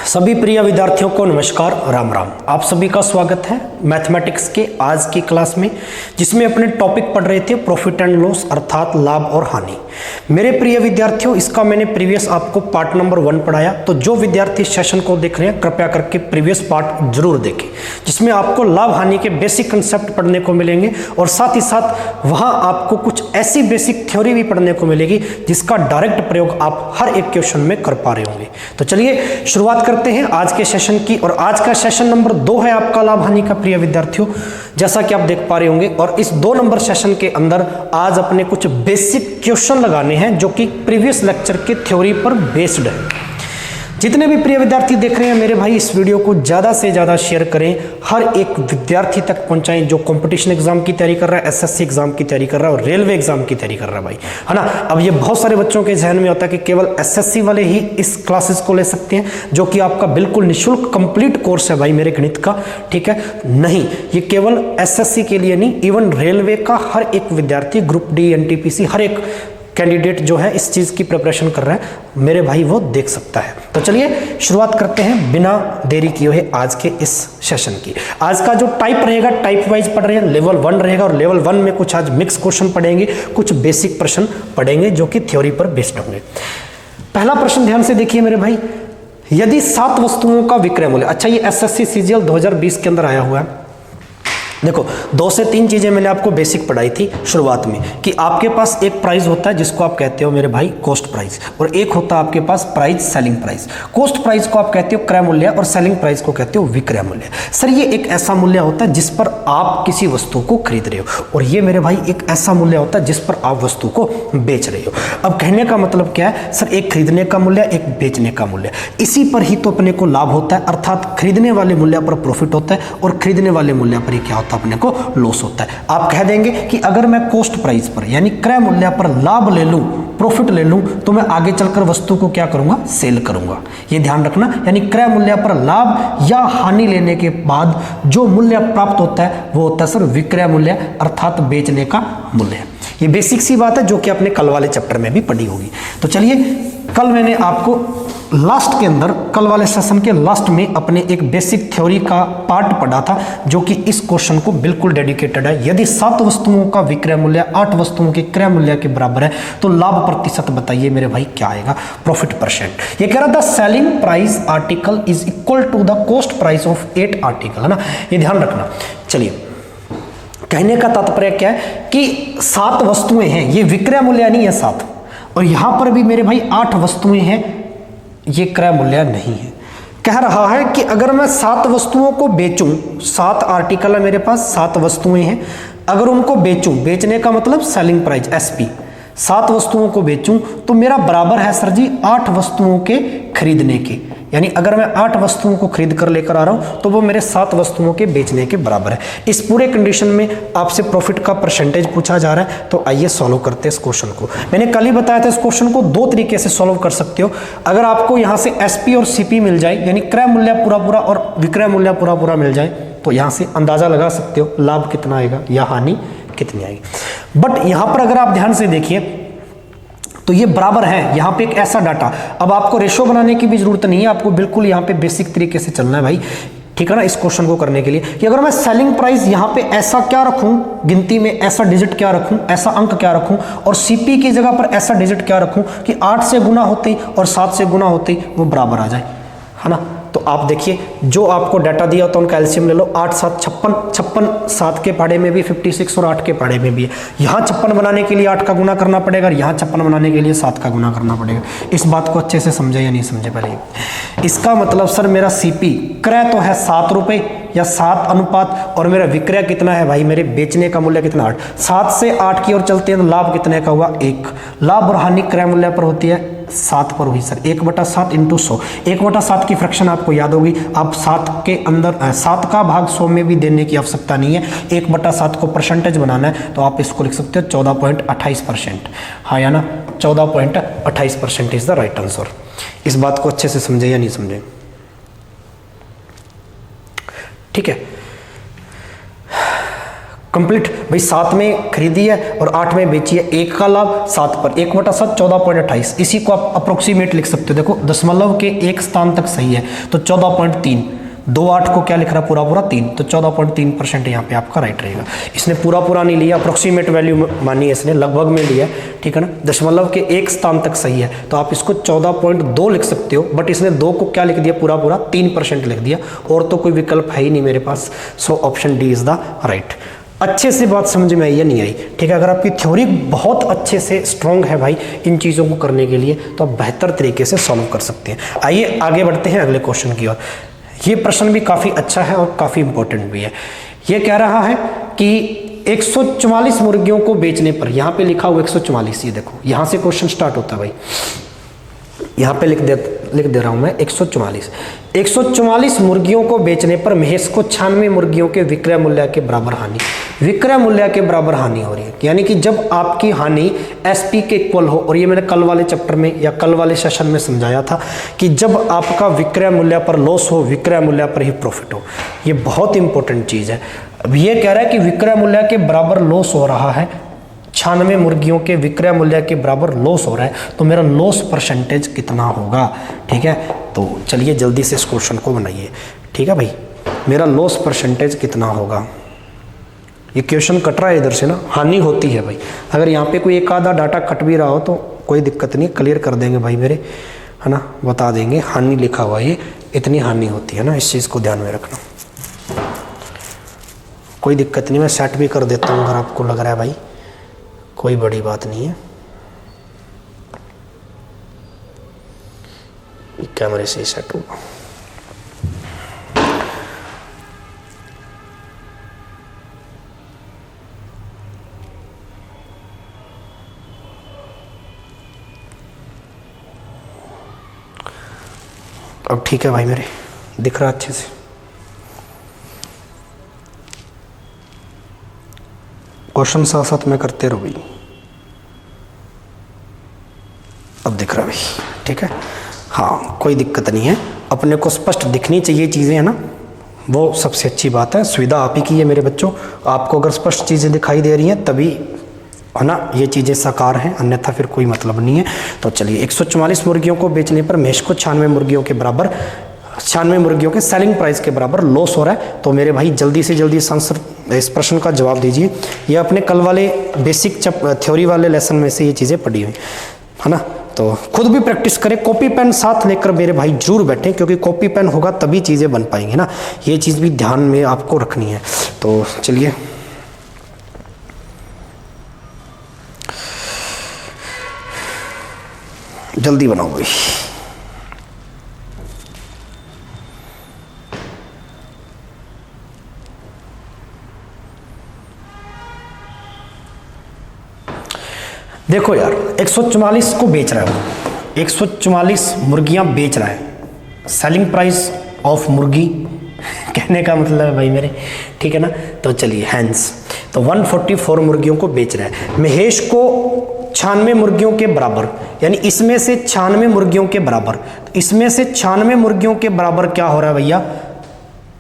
सभी प्रिय विद्यार्थियों को नमस्कार, राम राम। आप सभी का स्वागत है मैथमेटिक्स के आज की क्लास में, जिसमें अपने टॉपिक पढ़ रहे थे प्रॉफिट एंड लॉस अर्थात लाभ और हानि। मेरे प्रिय विद्यार्थियों, इसका मैंने प्रीवियस आपको पार्ट नंबर 1 पढ़ाया, तो जो विद्यार्थी सेशन को देख रहे हैं कृपया करके प्रीवियस पार्ट जरूर देखें, जिसमें आपको लाभ हानि के बेसिक कंसेप्ट पढ़ने को मिलेंगे और साथ ही साथ वहाँ आपको कुछ ऐसी बेसिक थ्योरी भी पढ़ने को मिलेगी जिसका डायरेक्ट प्रयोग आप हर एक क्वेश्चन में कर पा रहे होंगे। तो चलिए शुरुआत करते हैं आज के सेशन की, और आज का सेशन नंबर 2 है आपका लाभ हानि का प्रिय विद्यार्थियों, जैसा कि आप देख पा रहे होंगे। और इस 2 नंबर सेशन के अंदर आज अपने कुछ बेसिक क्वेश्चन लगाने हैं जो कि प्रीवियस लेक्चर के थ्योरी पर बेस्ड है। जितने भी प्रिय विद्यार्थी देख रहे हैं मेरे भाई, इस वीडियो को ज़्यादा से ज़्यादा शेयर करें, हर एक विद्यार्थी तक पहुंचाएं जो कंपटीशन एग्जाम की तैयारी कर रहा है, एसएससी एग्जाम की तैयारी कर रहा है और रेलवे एग्जाम की तैयारी कर रहा है भाई, है ना। अब ये बहुत सारे बच्चों के जहन में होता है कि केवल एसएससी वाले ही इस क्लासेस को ले सकते हैं, जो कि आपका बिल्कुल निःशुल्क कंप्लीट कोर्स है भाई मेरे गणित का, ठीक है। नहीं, ये केवल एसएससी के लिए नहीं, इवन रेलवे का हर एक विद्यार्थी, ग्रुप डी, एनटीपीसी, हर एक कैंडिडेट जो है इस चीज़ की प्रिपरेशन कर रहा है मेरे भाई, वो देख सकता है। तो चलिए शुरुआत करते हैं बिना देरी किए हुए आज के इस सेशन की। आज का जो टाइप रहेगा, टाइप वाइज पढ़ रहे हैं, लेवल 1 रहेगा और लेवल 1 में कुछ आज मिक्स क्वेश्चन पढ़ेंगे, कुछ बेसिक प्रश्न पढ़ेंगे जो कि थ्योरी पर बेस्ड होंगे। पहला प्रश्न ध्यान से देखिए मेरे भाई, यदि 7 वस्तुओं का विक्रय मूल्य, अच्छा ये एसएससी सीजीएल 2020 के अंदर आया हुआ है। देखो 2 से 3 चीजें मैंने आपको बेसिक पढ़ाई थी शुरुआत में, कि आपके पास एक प्राइस होता है जिसको आप कहते हो मेरे भाई कॉस्ट प्राइस, और एक होता है आपके पास price selling price. Cost price को आप कहते हो क्रय मूल्य और सेलिंग प्राइस को कहते हो विक्रय मूल्य। सर ये एक ऐसा मूल्य होता है जिस पर आप किसी वस्तु को खरीद रहे हो, और ये मेरे भाई एक ऐसा मूल्य होता है जिस पर आप वस्तु को बेच रहे हो। अब कहने का मतलब क्या है सर, एक खरीदने का मूल्य, एक बेचने का मूल्य, इसी पर ही तो अपने को लाभ होता है, अर्थात खरीदने वाले मूल्य पर प्रॉफिट होता है और खरीदने वाले मूल्य पर ही क्या होता है, अपने को लॉस होता है। आप कह देंगे कि अगर मैं कॉस्ट प्राइस पर यानी क्रय मूल्य पर लाभ ले लूं, प्रॉफिट ले लूं, तो मैं आगे चलकर वस्तु को क्या करूंगा, सेल करूंगा। ये ध्यान रखना, यानी क्रय मूल्य पर लाभ या हानि लेने के बाद जो मूल्य प्राप्त होता है वो होता है सर विक्रय मूल्य, अर्थात बेचने का मूल्य। ये बेसिक सी बात है जो कि आपने कल वाले चैप्टर में भी पढ़ी होगी। तो चलिए, कल मैंने आपको लास्ट के अंदर, कल वाले सेशन के लास्ट में अपने एक बेसिक थ्योरी का पार्ट पढ़ा था जो कि इस क्वेश्चन को बिल्कुल डेडिकेटेड है। यदि 7 वस्तुओं का विक्रय मूल्य 8 वस्तुओं के क्रय मूल्य के बराबर है तो लाभ प्रतिशत बताइए मेरे भाई क्या आएगा, प्रॉफिट परसेंट। ये कह रहा था selling price article is equal to the cost price of 8 article, है ना, ये ध्यान रखना। चलिए, कहने का तात्पर्य क्या है कि 7 वस्तुएं हैं, ये विक्रय मूल्य नहीं है 7, और यहां पर भी मेरे भाई 8 वस्तुएं हैं, ये क्रय मूल्य नहीं है। कह रहा है कि अगर मैं 7 वस्तुओं को बेचूं, 7 आर्टिकल है मेरे पास, 7 वस्तुएं हैं, अगर उनको बेचूं, बेचने का मतलब सेलिंग प्राइस एसपी, 7 वस्तुओं को बेचूं तो मेरा बराबर है सर जी 8 वस्तुओं के खरीदने के, यानी अगर मैं 8 वस्तुओं को खरीद कर लेकर आ रहा हूं तो वो मेरे 7 वस्तुओं के बेचने के बराबर है। इस पूरे कंडीशन में आपसे प्रॉफिट का परसेंटेज पूछा जा रहा है, तो आइए सॉल्व करते हैं इस क्वेश्चन को। मैंने कल ही बताया था इस क्वेश्चन को 2 तरीके से सॉल्व कर सकते हो। अगर आपको यहां से एसपी और सीपी मिल जाए, यानी क्रय मूल्य पूरा पूरा और विक्रय मूल्य पूरा पूरा मिल जाए, तो यहां से अंदाजा लगा सकते हो लाभ कितना आएगा या हानि कितनी आएगी। बट यहां पर अगर आप ध्यान से देखिए तो ये बराबर है, यहाँ पे एक ऐसा डाटा, अब आपको रेशो बनाने की भी जरूरत नहीं है, आपको बिल्कुल यहाँ पे बेसिक तरीके से चलना है भाई, ठीक है ना, इस क्वेश्चन को करने के लिए कि अगर मैं सेलिंग प्राइस यहाँ पे ऐसा क्या रखूं, गिनती में ऐसा डिजिट क्या रखूं, ऐसा अंक क्या रखूं, और सीपी की जगह पर ऐसा डिजिट क्या रखूं कि 8 से गुना होते ही और 7 से गुना होते ही वो बराबर आ जाए, है ना। तो आप देखिए जो आपको डाटा दिया होता है उनका एलसीएम ले लो, 8 7 56, 7 के पहाड़े में भी 56 और 8 के पहाड़े में भी है। यहाँ 56 बनाने के लिए 8 का गुना करना पड़ेगा और यहाँ 56 बनाने के लिए 7 का गुना करना पड़ेगा। इस बात को अच्छे से समझे या नहीं समझे पहले। इसका मतलब सर मेरा सीपी क्रय तो है 7 रुपये या 7 अनुपात, और मेरा विक्रय कितना है भाई, मेरे बेचने का मूल्य कितना 8, 7 से 8 की ओर चलते हैं तो लाभ कितने का हुआ 1। लाभ और हानि क्रय मूल्य पर होती है 7 पर हुई सर, 1/7 इंटू 100, 1/7 की फ्रैक्शन आपको याद होगी। आप 7 के अंदर 7 का भाग 100 में भी देने की आवश्यकता नहीं है, 1/7 को परसेंटेज बनाना है तो आप इसको लिख सकते हो 14.28%, हाँ या ना, 14.28% इज द राइट आंसर। इस बात को अच्छे से समझे या नहीं समझे, ठीक है। कंप्लीट भाई, 7 में खरीदी है और 8 में बेची है, 1 का लाभ 7 पर 1/7 14.28। इसी को आप अप्रोक्सीमेट लिख सकते हो। देखो दशमलव के एक स्थान तक सही है तो 14.3, 2/8 को क्या लिख रहा है पूरा पूरा 3, तो 14.3% यहाँ पे आपका राइट रहेगा। इसने पूरा पूरा नहीं लिया, अप्रोक्सीमेट वैल्यू मानी है इसने, लगभग में लिया, ठीक है ना। दशमलव के एक स्थान तक सही है तो आप इसको 14.2 लिख सकते हो, बट इसने 2 को क्या लिख दिया पूरा पूरा 3% लिख दिया, और तो कोई विकल्प है ही नहीं मेरे पास। So option D is the right. अच्छे से बात समझ में आई या नहीं आई, ठीक है। अगर आपकी थ्योरी बहुत अच्छे से स्ट्रॉन्ग है भाई इन चीज़ों को करने के लिए, तो आप बेहतर तरीके से सॉल्व कर सकते हैं। आइए आगे बढ़ते हैं अगले क्वेश्चन की ओर। ये प्रश्न भी काफ़ी अच्छा है और काफ़ी इंपॉर्टेंट भी है। ये कह रहा है कि 144 मुर्गियों को बेचने पर, यहाँ पे लिखा हुआ 144, ये देखो यहाँ से क्वेश्चन स्टार्ट होता है भाई, यहाँ पे लिख दे रहा हूँ मैं 144 मुर्गियों को बेचने पर महेश को 96 मुर्गियों के विक्रय मूल्य के बराबर हानि, विक्रय मूल्य के बराबर हानि हो रही है। यानी कि जब आपकी हानि एसपी के इक्वल हो, और ये मैंने कल वाले चैप्टर में या कल वाले सेशन में समझाया था कि जब आपका विक्रय मूल्य पर लॉस हो, विक्रय मूल्य पर ही प्रॉफिट हो। ये बहुत इंपॉर्टेंट चीज़ है। अब ये कह रहा है कि विक्रय मूल्य के बराबर लॉस हो रहा है, 96 मुर्गियों के विक्रय मूल्य के बराबर लॉस हो रहा है, तो मेरा लॉस परसेंटेज कितना होगा, ठीक है। तो चलिए जल्दी से इस क्वेश्चन को बनाइए, ठीक है भाई। मेरा लॉस परसेंटेज कितना होगा, ये क्वेश्चन कट रहा है इधर से ना, हानि होती है भाई। अगर यहाँ पे कोई एक आधा डाटा कट भी रहा हो तो कोई दिक्कत नहीं, क्लियर कर देंगे भाई मेरे, है ना, बता देंगे। हानि लिखा हुआ ये इतनी हानि होती है ना, इस चीज़ को ध्यान में रखना। कोई दिक्कत नहीं, मैं सेट भी कर देता हूँ अगर आपको लग रहा है भाई कोई बड़ी बात नहीं है। कैमरे से ही सेट होगा। अब ठीक है भाई, मेरे दिख रहा अच्छे से। क्वेश्चन साथ साथ में करते रहो भाई। अब दिख रहा भाई, ठीक है। हाँ कोई दिक्कत नहीं है, अपने को स्पष्ट दिखनी चाहिए चीज़ें, है ना, वो सबसे अच्छी बात है। सुविधा आप ही की है मेरे बच्चों, आपको अगर स्पष्ट चीज़ें दिखाई दे रही हैं तभी, है ना, ये चीज़ें साकार हैं, अन्यथा फिर कोई मतलब नहीं है। तो चलिए 144 मुर्गियों को बेचने पर महेश को 96 मुर्गियों के बराबर, 96 मुर्गियों के सेलिंग प्राइस के बराबर लॉस हो रहा है। तो मेरे भाई जल्दी से जल्दी इस प्रश्न का जवाब दीजिए। ये अपने कल वाले बेसिक थ्योरी वाले लेसन में से ये चीज़ें पढ़ी हुई, है ना। तो खुद भी प्रैक्टिस करें, कॉपी पेन साथ लेकर मेरे भाई जरूर बैठें, क्योंकि कॉपी पेन होगा तभी चीज़ें बन पाएंगी ना, ये चीज़ भी ध्यान में आपको रखनी है। तो चलिए जल्दी बनाओ भाई। देखो यार 144 को बेच रहा है वो, 144 मुर्गियां बेच रहा है। सेलिंग प्राइस ऑफ मुर्गी कहने का मतलब है भाई मेरे, ठीक है ना। तो चलिए हैंस, तो 144 मुर्गियों को बेच रहा है। महेश को 96 मुर्गियों के बराबर, यानी इसमें से 96 मुर्गियों के बराबर, तो इसमें से 96 मुर्गियों के बराबर क्या हो रहा है भैया,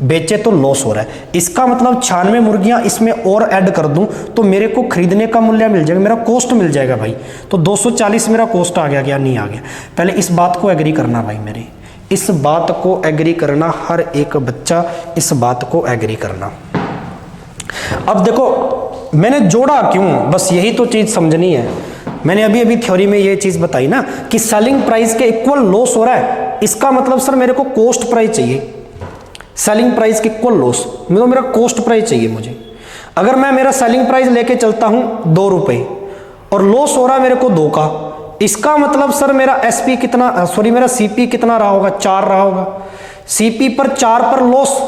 बेचे तो लॉस हो रहा है। इसका मतलब 96 मुर्गियां इसमें और ऐड कर दूं तो मेरे को खरीदने का मूल्य मिल जाएगा, मेरा कॉस्ट मिल जाएगा भाई। तो 240 मेरा कॉस्ट आ गया, क्या नहीं आ गया। पहले इस बात को एग्री करना भाई मेरे, इस बात को एग्री करना, हर एक बच्चा इस बात को एग्री करना। अब देखो मैंने जोड़ा क्यों, बस यही तो चीज समझनी है। मैंने अभी अभी थ्योरी में ये चीज बताई ना कि सेलिंग प्राइस के इक्वल लॉस हो रहा है, इसका मतलब सर मेरे को कॉस्ट प्राइस चाहिए। सेलिंग प्राइस के इक्वल लॉस, मतलब मेरा कॉस्ट प्राइस चाहिए मुझे। अगर मैं मेरा सेलिंग प्राइस लेके चलता हूं 2 रुपए और लॉस हो रहा है मेरे को 2 का, इसका मतलब सर मेरा एसपी कितना, सॉरी मेरा सीपी कितना रहा होगा, 4 रहा होगा। सीपी पर 4 पर लॉस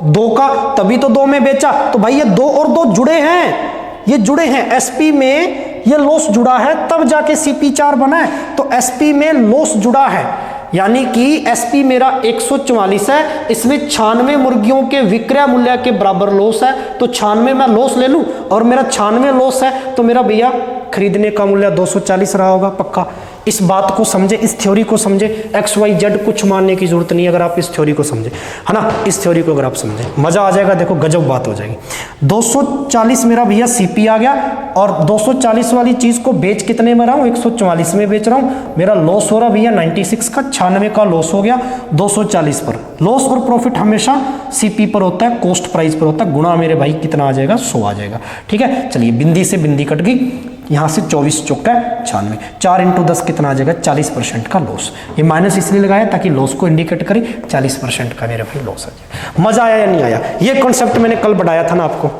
2 का, तभी तो 2 में बेचा। तो भाई ये 2 और 2 जुड़े हैं, ये जुड़े हैं। एसपी में ये लॉस जुड़ा है तब जाके सीपी 4 बना है, तो एसपी में लॉस जुड़ा है, यानी कि एसपी मेरा 144 है, इसमें 96 मुर्गियों के विक्रय मूल्य के बराबर लॉस है, तो 96 मैं लॉस ले लूं और मेरा 96 लॉस है, तो मेरा भैया खरीदने का मूल्य 240 रहा होगा पक्का। इस बात को समझे, इस थ्योरी को समझे, एक्स वाई जेड कुछ मानने की जरूरत नहीं है अगर आप इस थ्योरी को समझे, है ना। इस थ्योरी को अगर आप समझे मजा आ जाएगा, देखो गजब बात हो जाएगी। 240 मेरा भैया सीपी आ गया और 240 वाली चीज को बेच कितने में रहा हूं, 144 में बेच रहा हूं। मेरा लॉस हो रहा भैया 96 का, 96 का लॉस हो गया 240 पर। लॉस और प्रॉफिट हमेशा सीपी पर होता है, कॉस्ट प्राइस पर होता है, गुणा मेरे भाई कितना आ जाएगा, 100 आ जाएगा। ठीक है, चलिए बिंदी से बिंदी कट गई, यहाँ से 24 चौका 96, 4 × 10 कितना आ जाएगा, 40% का लॉस। ये माइनस इसलिए लगाया ताकि लॉस को इंडिकेट करे, 40% का मेरे भाई लॉस आ जाएगा। मजा आया या नहीं आया? ये कॉन्सेप्ट मैंने कल पढ़ाया था ना आपको,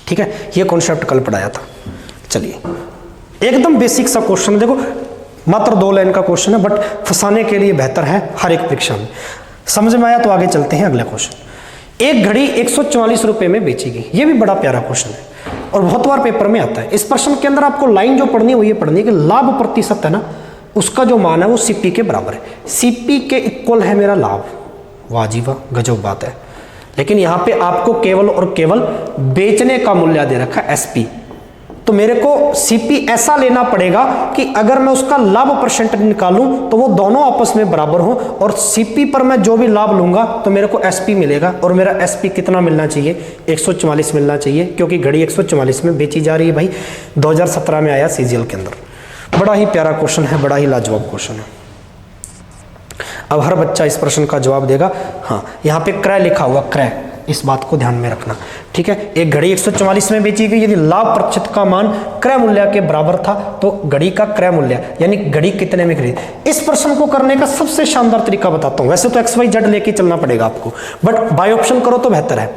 ठीक है, ये कॉन्सेप्ट कल पढ़ाया था। चलिए एकदम बेसिक सा क्वेश्चन, देखो मात्र 2 लाइन का क्वेश्चन है, बट फंसाने के लिए बेहतर है हर एक परीक्षा में। समझ में आया तो आगे चलते हैं अगला क्वेश्चन। एक घड़ी 144 रुपए में बेची गई, ये भी बड़ा प्यारा क्वेश्चन है और बहुत बार पेपर में आता है। इस प्रश्न के अंदर आपको लाइन जो पढ़नी है वो ये पढ़नी है कि लाभ प्रतिशत है ना, उसका जो मान है वो सीपी के बराबर है। सीपी के इक्वल है मेरा लाभ। वाह जी वाह, गजब बात है। लेकिन यहाँ पे आपको केवल और केवल बेचने का मूल्य दे रखा है एसपी, तो मेरे को सीपी ऐसा लेना पड़ेगा कि अगर मैं उसका लाभ परसेंट निकालूं तो वो दोनों आपस में बराबर हो, और सीपी पर मैं जो भी लाभ लूंगा तो मेरे को एसपी मिलेगा। और मेरा एसपी कितना मिलना चाहिए, 144 मिलना चाहिए, क्योंकि घड़ी 144 में बेची जा रही है भाई। 2017 में आया सीजीएल के अंदर। बड़ा ही प्यारा क्वेश्चन है, बड़ा ही लाजवाब क्वेश्चन है। अब हर बच्चा इस प्रश्न का जवाब देगा। हाँ, यहाँ पे क्रय लिखा हुआ, क्रय, इस बात को ध्यान में रखना, ठीक है। एक घड़ी 144 में बेची गई, यदि लाभ प्रतिशत का मान क्रय मूल्य के बराबर था तो घड़ी का क्रय मूल्य यानी घड़ी कितने में खरीद। इस प्रश्न को करने का सबसे शानदार तरीका बताता हूं। वैसे तो एक्स वाई जेड लेके चलना पड़ेगा आपको, बट बाय ऑप्शन करो तो बेहतर है।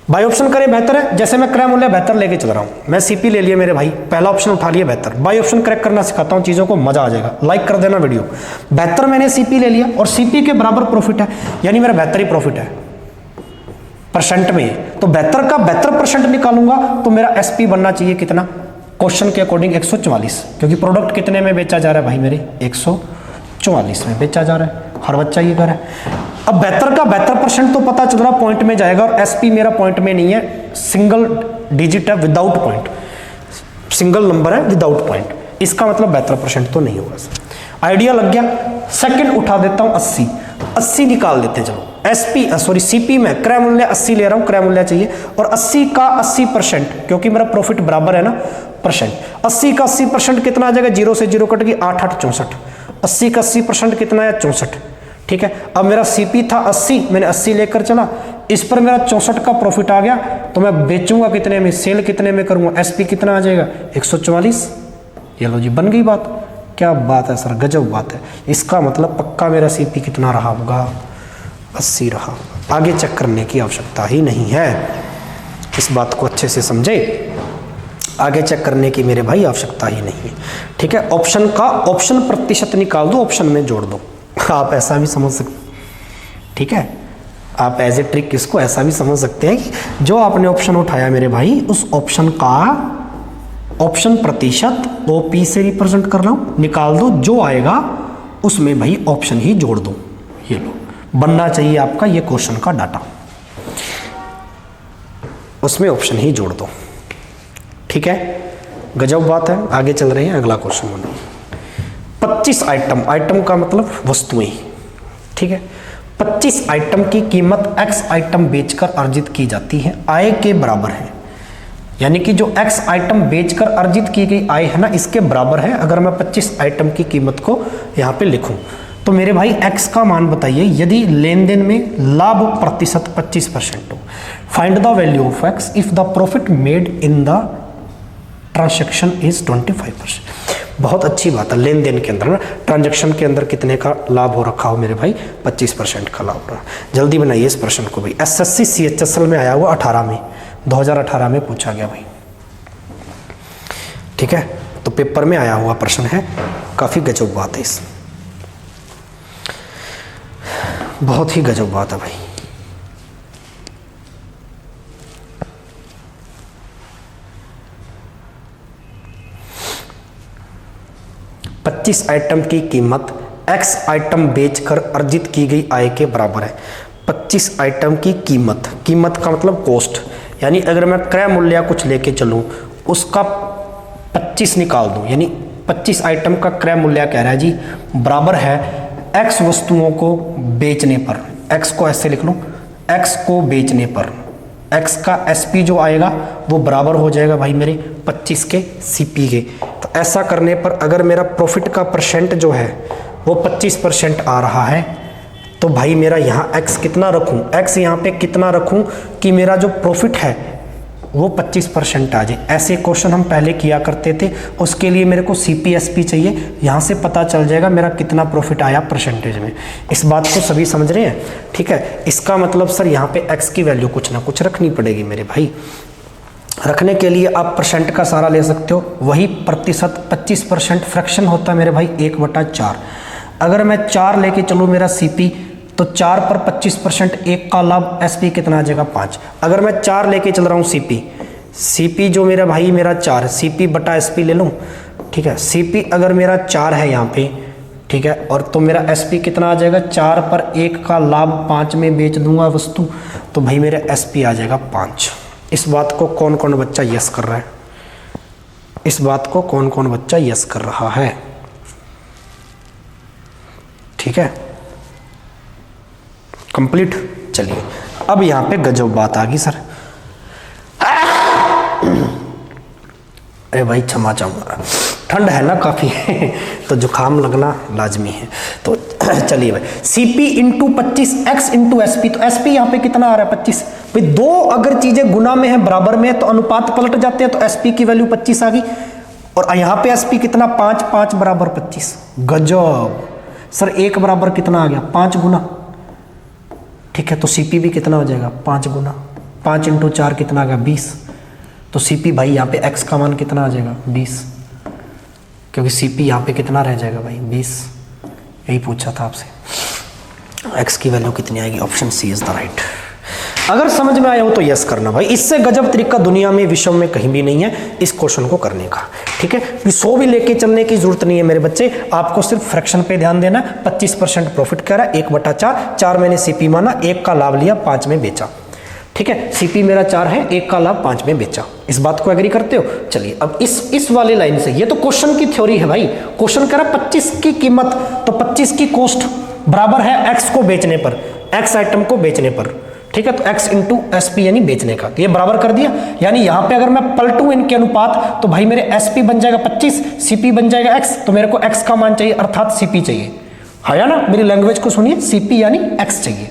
बाय ऑप्शन करें बेहतर है। जैसे मैं क्रय मूल्य बेहतर लेके चल रहा हूं, मैं सीपी ले लिया मेरे भाई, पहला ऑप्शन उठा लिया बेहतर। बाय ऑप्शन करेक्ट करना सिखाता हूं चीजों को, मजा आ जाएगा। लाइक कर देना वीडियो। बेहतर मैंने सीपी ले लिया और सीपी के बराबर प्रॉफिट है, यानी मेरा बेहतर ही प्रॉफिट है परसेंट में, तो बेहतर का बेहतर परसेंट निकालूंगा तो मेरा एसपी बनना चाहिए कितना, क्वेश्चन के अकॉर्डिंग 144, क्योंकि प्रोडक्ट कितने में बेचा जा रहा है भाई मेरे, 144 में बेचा जा रहा है। हर बच्चा ये कर रहा है। अब बेहतर का बेहतर परसेंट तो पता चल रहा पॉइंट में जाएगा, और एसपी मेरा पॉइंट में नहीं है, सिंगल डिजिट है, विदाउट पॉइंट, सिंगल नंबर है विदाउट पॉइंट। इसका मतलब बेहतर परसेंट तो नहीं होगा। आइडिया लग गया। सेकंड उठा देता हूं 80 निकाल देते हैं। चलो एसपी सॉरी सीपी में क्रय मूल्य 80 ले रहा हूं, क्रय मूल्य चाहिए, और 80 का 80%, क्योंकि मेरा प्रॉफिट बराबर है ना परसेंट, 80 का 80% कितना आ जाएगा, 0 से 0 कट गई, 8 8 64, 80 का 80% कितना है, 64। ठीक है, अब मेरा सीपी था 80, मैंने 80 लेकर चला, इस पर मेरा 64 का प्रॉफिट आ गया, तो मैं बेचूंगा कितने में, सेल कितने में करूंगा, एसपी कितना आ जाएगा, 144। ये लो जी, बन गई बात। क्या बात है सर, गजब बात है। इसका मतलब पक्का मेरा सीपी कितना रहा होगा, 80 रहा। आगे चेक करने की आवश्यकता ही नहीं है, इस बात को अच्छे से समझे। आगे चेक करने की मेरे भाई आवश्यकता ही नहीं है। ठीक है, ऑप्शन का ऑप्शन प्रतिशत निकाल दो, ऑप्शन में जोड़ दो। आप ऐसा भी समझ सकते, ठीक है, आप एज ए ट्रिक इसको ऐसा भी समझ सकते हैं कि जो आपने ऑप्शन उठाया मेरे भाई, उस ऑप्शन का ऑप्शन प्रतिशत ओपी से रिप्रेजेंट कर रहा हूं, निकाल दो, जो आएगा उसमें भाई ऑप्शन ही जोड़ दो। ये लो, बनना चाहिए आपका ये क्वेश्चन का डाटा, उसमें ऑप्शन ही जोड़ दो। ठीक है, गजब बात है। आगे चल रहे हैं, अगला क्वेश्चन बनो। 25 आइटम, आइटम का मतलब वस्तुएं, ठीक है, 25 आइटम की कीमत x आइटम बेचकर अर्जित की जाती है, आय के बराबर है। यानी कि जो x आइटम बेचकर अर्जित की गई आय है ना, इसके बराबर है। अगर मैं 25 आइटम की कीमत को यहाँ पे लिखूं तो मेरे भाई x का मान बताइए, यदि लेन देन में लाभ प्रतिशत 25% हो। Find the value of x if the profit made in the transaction is 25%। बहुत अच्छी बात है, लेन देन के अंदर ना, ट्रांजैक्शन के अंदर कितने का लाभ हो रखा हो मेरे भाई, 25% का लाभ रहा। जल्दी बनाइए इस प्रश्न को भाई। एसएससी सीएचएसएल में आया हुआ 18 में, 2018 में पूछा गया भाई। ठीक है, तो पेपर में आया हुआ प्रश्न है, काफी गजब बात है, इस बहुत ही गजब बात है भाई। आइटम की कीमत x आइटम बेचकर अर्जित की गई आय के बराबर है। 25 आइटम की कीमत, कीमत का मतलब कॉस्ट, यानी अगर मैं क्रय मूल्य कुछ लेके चलूं, उसका 25 निकाल दूं, यानी 25 आइटम का क्रय मूल्य कह रहा है जी बराबर है x वस्तुओं को बेचने पर, x को ऐसे लिख लूँ, x को बेचने पर x का SP जो आएगा वो बराबर हो जाएगा भाई मेरे 25 के CP के। तो ऐसा करने पर अगर मेरा प्रॉफिट का परसेंट जो है वो 25% आ रहा है तो भाई मेरा यहाँ x कितना रखूँ, x यहाँ पे कितना रखूँ कि मेरा जो प्रॉफिट है वो 25% आ जाए। ऐसे क्वेश्चन हम पहले किया करते थे, उसके लिए मेरे को CPSP चाहिए, यहाँ से पता चल जाएगा मेरा कितना प्रॉफिट आया परसेंटेज में। इस बात को सभी समझ रहे हैं? ठीक है, इसका मतलब सर यहाँ पे x की वैल्यू कुछ ना कुछ रखनी पड़ेगी मेरे भाई। रखने के लिए आप परसेंट का सहारा ले सकते हो, वही प्रतिशत 25% फ्रैक्शन होता है मेरे भाई 1/4। अगर मैं 4 लेके चलूँ मेरा CP तो 4 पर 25% 1 का लाभ SP कितना आ जाएगा 5। अगर मैं 4 लेके चल रहा हूँ CP जो मेरा भाई मेरा 4 CP बटा SP ले लूँ, ठीक है। CP अगर मेरा 4 है यहाँ पे, ठीक है, और तो मेरा SP कितना आ जाएगा 4 पर 1 का लाभ 5 में बेच दूंगा वस्तु, तो भाई मेरा SP आ जाएगा 5। इस बात को कौन कौन बच्चा यस कर रहा है? इस बात को कौन कौन बच्चा यस कर रहा है? ठीक है, कंप्लीट। चलिए अब यहाँ पे गजब बात आ गई सर। अरे भाई क्षमा चाहूँगा, ठंड है ना काफ़ी तो जुकाम लगना लाजमी है। तो चलिए भाई CP into 25 x into SP, तो SP यहाँ पे कितना आ रहा है 25। भाई दो अगर चीज़ें गुना में है बराबर में है तो अनुपात पलट जाते हैं, तो SP की वैल्यू 25 आ गई और यहाँ पे SP कितना 5, 5 बराबर 25। गजब सर, 1 बराबर कितना आ गया 5 गुना, ठीक है। तो CP भी कितना हो जाएगा 5 गुना, 5 इंटू 4 कितना आ गया 20। तो CP भाई यहाँ पे x का मान कितना आ जाएगा 20, क्योंकि CP यहाँ पे कितना रह जाएगा भाई 20। यही पूछा था आपसे, x की वैल्यू कितनी आएगी? Option C is the right. अगर समझ में आया हो तो यस करना भाई। इससे गजब तरीका दुनिया में विश्व में कहीं भी नहीं है इस क्वेश्चन को करने का, ठीक है। 100 भी लेके चलने की जरूरत नहीं है मेरे बच्चे, आपको सिर्फ फ्रैक्शन पे ध्यान देना। 25% प्रॉफिट कह रहा है 1/4, 4 मैंने CP माना, 1 का लाभ लिया 5 में बेचा, ठीक है। CP मेरा 4 है, 1 का लाभ 5 में बेचा। इस बात को एग्री करते हो? चलिए अब इस वाली लाइन से, ये तो क्वेश्चन की थ्योरी है भाई। क्वेश्चन कह रहा है 25 की कीमत, तो 25 की कॉस्ट बराबर है x को बेचने पर, x आइटम को बेचने पर, ठीक है। तो x इंटू SP यानी बेचने का, तो ये बराबर कर दिया। यानी यहाँ पे अगर मैं पलटूं इनके अनुपात तो भाई मेरे SP बन जाएगा 25, CP बन जाएगा x, तो मेरे को x का मान चाहिए अर्थात CP चाहिए, है या ना? मेरी लैंग्वेज को सुनिए, CP यानी x चाहिए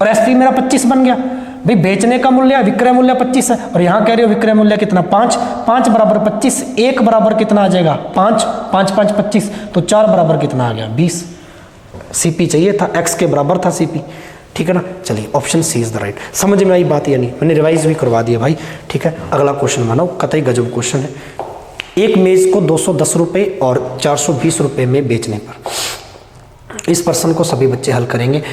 और SP मेरा 25 बन गया। भाई बेचने का मूल्य विक्रय मूल्य 25 है और यहाँ कह रहे हो विक्रय मूल्य कितना 5, 5 बराबर 25, 1 बराबर कितना आ जाएगा 5, 5 5 25, तो 4 बराबर कितना आ गया 20। CP चाहिए था, x के बराबर था CP, ठीक है ना। चलिए option C is the right. समझ में आई बात? यानी मैंने रिवाइज भी करवा दिया भाई, ठीक है। अगला क्वेश्चन बनाओ, कतई गजब क्वेश्चन है। एक मेज को 210 रुपये और 420 रुपये में बेचने पर, इस प्रश्न को सभी बच्चे हल करेंगे।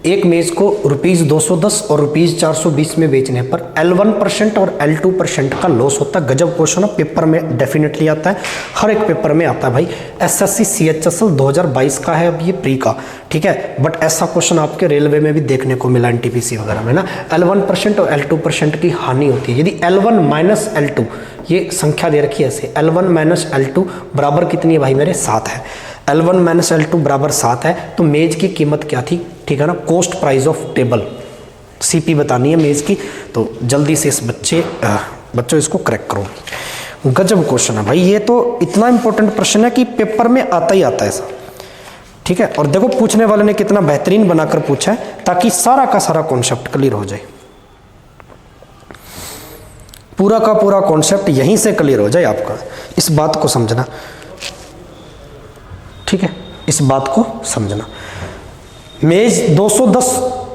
एक मेज को ₹210 और ₹420 में बेचने पर L1% और L2% का लॉस होता है। गजब क्वेश्चन है, पेपर में डेफिनेटली आता है, हर एक पेपर में आता है भाई। SSC CHSL 2022 का है अब ये प्री का, ठीक है। बट ऐसा क्वेश्चन आपके रेलवे में भी देखने को मिला NTPC वगैरह में ना, L1% और L2% की हानि होती है। यदि L1 माइनस L2, ये संख्या दे रखी है ऐसे, L1 माइनस L2 बराबर कितनी है भाई मेरे 7 है। L1 माइनस L2 बराबर 7 है, तो मेज की कीमत क्या थी, ठीक है ना। Cost price of table CP बतानी है मेज की, तो जल्दी से इस बच्चों इसको क्रैक करो। गजब क्वेश्चन है भाई, ये तो इतना इंपॉर्टेंट प्रश्न है कि पेपर में आता ही आता है ऐसा, ठीक है। और देखो पूछने वाले ने कितना बेहतरीन बनाकर पूछा है ताकि सारा का सारा कॉन्सेप्ट क्लियर हो जाए, पूरा का पूरा कॉन्सेप्ट यहीं से क्लियर हो जाए आपका। इस बात को समझना, ठीक है, इस बात को समझना। मेज 210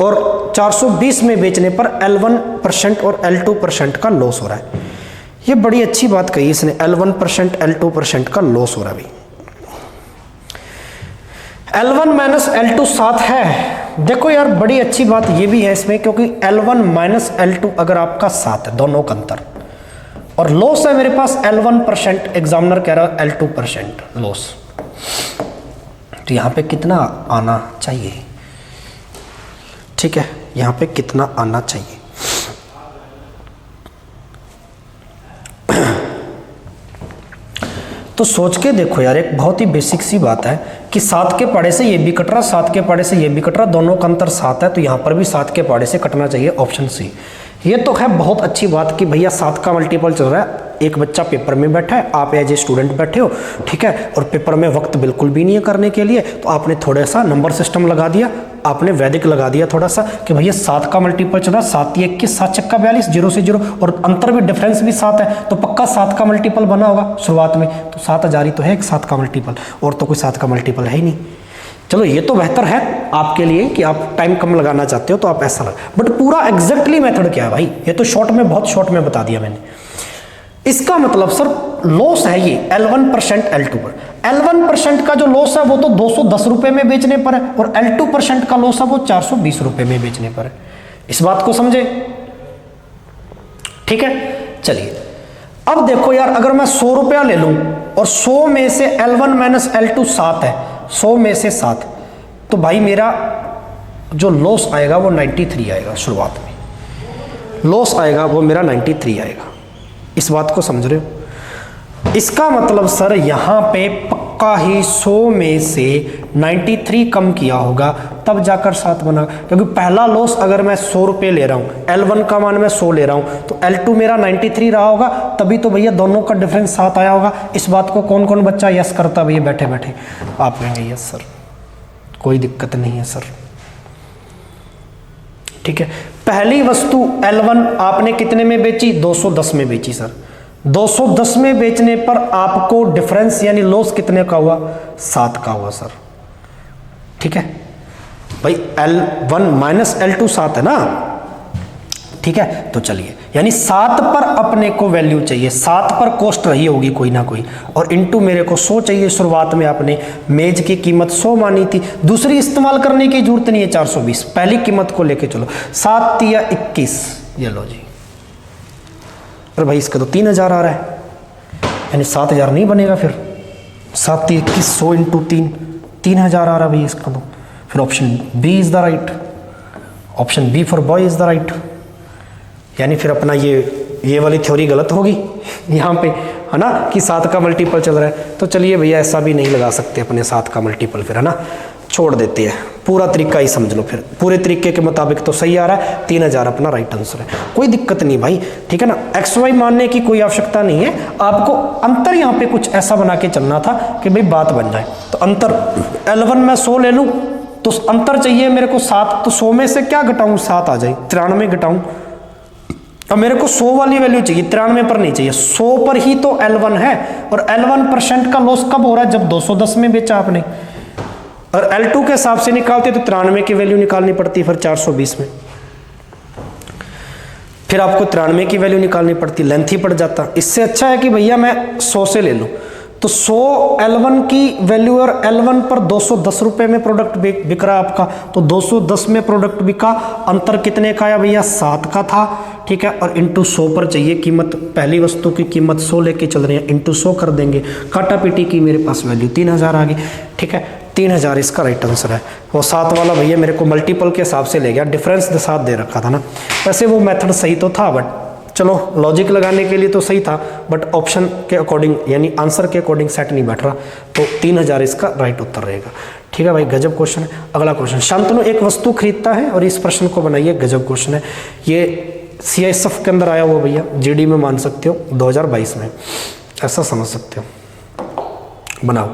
और 420 में बेचने पर L1% और L2% का लॉस हो रहा है। ये बड़ी अच्छी बात कही इसने, L1% L2% का लॉस हो रहा है भाई। L1 माइनस L2 7 है। देखो यार बड़ी अच्छी बात ये भी है इसमें, क्योंकि L1 माइनस L2 अगर आपका 7 है, दोनों का अंतर, और लॉस है मेरे पास L1%, एग्जामिनर कह रहा है L2% लॉस, तो यहाँ पे कितना आना चाहिए, ठीक है, यहाँ पे कितना आना चाहिए। तो सोच के देखो यार, एक बहुत ही बेसिक सी बात है कि 7 के पहाड़े से ये भी कट रहा, 7 के पहाड़े से ये भी कट रहा, दोनों का अंतर 7 है, तो यहाँ पर भी 7 के पहाड़े से कटना चाहिए, ऑप्शन सी। ये तो है बहुत अच्छी बात कि भैया 7 का मल्टीपल चल रहा है, एक बच्चा पेपर में बैठा है, आप एज ए स्टूडेंट बैठे हो, ठीक है, और पेपर में वक्त बिल्कुल भी नहीं है करने के लिए, तो आपने थोड़ा सा नंबर सिस्टम लगा दिया, आपने वैदिक लगा दिया थोड़ा सा कि भैया 7 का मल्टीपल चल रहा है, 7 × 21, 7 × 42, 0 से 0, और अंतर भी, डिफरेंस भी 7 है, तो पक्का 7 का मल्टीपल बना होगा शुरुआत में, तो 7000 ही तो है 7 का मल्टीपल, और तो कोई 7 का मल्टीपल है ही नहीं। चलो ये तो बेहतर है आपके लिए कि आप टाइम कम लगाना चाहते हो तो आप ऐसा लगा, बट पूरा एग्जैक्टली मेथड क्या है भाई, ये तो शॉर्ट में, बहुत शॉर्ट में बता दिया मैंने। इसका मतलब सर लॉस है ये L1% L2 पर, L1% का जो लॉस है वो तो 210 रुपए में बेचने पर है, और L2% का लॉस है वो 420 रुपए में बेचने पर है। इस बात को समझे, ठीक है। चलिए अब देखो यार, अगर मैं 100 रुपया ले लूं और 100 में से L1 - L2 7 है, 100 में से 7, तो भाई मेरा जो लॉस आएगा वो 93 आएगा, शुरुआत में लॉस आएगा वो मेरा 93 आएगा। इस बात को समझ रहे हो? इसका मतलब सर यहाँ पे पक्का ही 100 में से 93 कम किया होगा, तब जाकर 7 बना, क्योंकि पहला लॉस अगर मैं 100 रुपये ले रहा हूँ, L1 का मान मैं 100 ले रहा हूँ, तो L2 मेरा 93 रहा होगा, तभी तो भैया दोनों का डिफरेंस 7 आया होगा। इस बात को कौन कौन बच्चा यस करता भैया बैठे बैठे? आप कहेंगे यस सर, कोई दिक्कत नहीं है सर, ठीक है। पहली वस्तु L1 आपने कितने में बेची? 210 में बेची सर। 210 में बेचने पर आपको डिफरेंस यानी लॉस कितने का हुआ? 7 का हुआ सर, ठीक है भाई। L1 - L2 7 है ना, ठीक है। तो चलिए, यानी 7 पर अपने को वैल्यू चाहिए, 7 पर कॉस्ट रही होगी कोई ना कोई, और इनटू मेरे को 100 चाहिए। शुरुआत में आपने मेज की कीमत 100 मानी थी, दूसरी इस्तेमाल करने की जरूरत नहीं है, 420 पहली कीमत को लेके चलो। 7 × 21, ये लो जी, अरे भाई इसका तो 3000 आ रहा है, यानी 7000 नहीं बनेगा फिर। 7 × 21, 100 × 3, 3000 आ रहा है भाई इसका तो। फिर option B is the right, option B for boy is the right. यानी फिर अपना ये वाली थ्योरी गलत होगी यहाँ पे, है ना, कि 7 का मल्टीपल चल रहा है। तो चलिए भैया ऐसा भी नहीं लगा सकते अपने 7 का मल्टीपल, फिर है ना, छोड़ देते हैं, पूरा तरीका ही समझ लो। फिर पूरे तरीके के मुताबिक तो सही आ रहा है, 3000 अपना राइट आंसर है, कोई दिक्कत नहीं भाई, ठीक है ना। XY मानने की कोई आवश्यकता नहीं है, आपको अंतर यहाँ पे कुछ ऐसा बना के चलना था कि भाई बात बन जाए। तो अंतर L1 मैं 100 ले लूँ तो अंतर चाहिए मेरे को 7, तो 100 में से क्या घटाऊँ? 7 आ जाए, 93 घटाऊँ। अब मेरे को 100 वाली वैल्यू चाहिए, 93 पर नहीं चाहिए, 100 पर ही तो L1 है, और L1% का लॉस कब हो रहा है? जब 210 में बेचा आपने, और L2 के हिसाब से निकालते तो 93 की वैल्यू निकालनी पड़ती, फिर 420 में, फिर आपको 93 की वैल्यू निकालनी पड़ती, लेंथ ही पड़ जाता। इससे अच्छा है कि भैया मैं 100 से ले लूँ, तो 100 L1 की वैल्यू, और L1 पर 210 रुपये में प्रोडक्ट बिक रहा है आपका, तो 210 में प्रोडक्ट बिका, अंतर कितने का आया भैया? 7 का था, ठीक है, और इंटू 100 पर चाहिए कीमत, पहली वस्तु की कीमत 100 लेके चल रहे हैं, इंटू 100 कर देंगे, काटा पीटी की मेरे पास वैल्यू 3000 आ गई, ठीक है। 3000 इसका राइट आंसर है। वो 7 वाला भैया मेरे को मल्टीपल के हिसाब से ले गया, डिफरेंस 7 दे रखा था ना। वैसे वो मेथड सही तो था, बट चलो लॉजिक लगाने के लिए तो सही था, बट ऑप्शन के अकॉर्डिंग यानी आंसर के अकॉर्डिंग सेट नहीं बैठ रहा, तो 3000 इसका राइट उत्तर रहेगा, ठीक है भाई। गजब क्वेश्चन है। अगला क्वेश्चन, शांतनु एक वस्तु खरीदता है, और इस प्रश्न को बनाइए, गजब क्वेश्चन है ये। CISF के अंदर आया हुआ भैया, GD में मान सकते हो, 2022 में, ऐसा समझ सकते हो। बनाओ,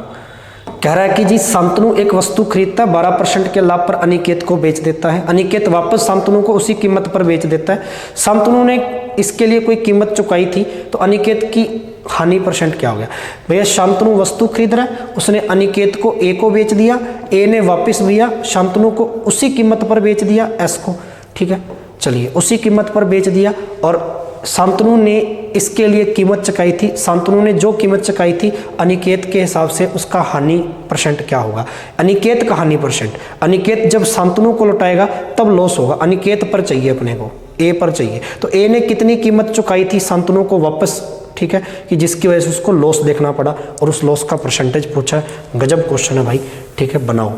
कह रहा है कि जी शांतनु एक वस्तु खरीदता है, 12% के लाभ पर अनिकेत को बेच देता है, अनिकेत वापस शांतनु को उसी कीमत पर बेच देता है। शांतनु ने इसके लिए कोई कीमत चुकाई थी, तो अनिकेत की हानि % क्या हो गया? भैया शांतनु वस्तु खरीद रहा है, उसने अनिकेत को A को बेच दिया, A ने वापस भैया शांतनु को उसी कीमत पर बेच दिया S को, ठीक है। चलिए उसी कीमत पर बेच दिया, और शांतनु ने इसके लिए कीमत चुकाई थी, शांतनु ने जो कीमत चुकाई थी अनिकेत के हिसाब से उसका हानि % क्या होगा? अनिकेत का हानि %, अनिकेत जब शांतनु को लौटाएगा तब लॉस होगा, अनिकेत पर चाहिए अपने को, A पर चाहिए, तो A ने कितनी कीमत चुकाई थी शांतनु को वापस, ठीक है, कि जिसकी वजह से उसको लॉस देखना पड़ा, और उस लॉस का % पूछा है। गजब क्वेश्चन है भाई, ठीक है, बनाओ।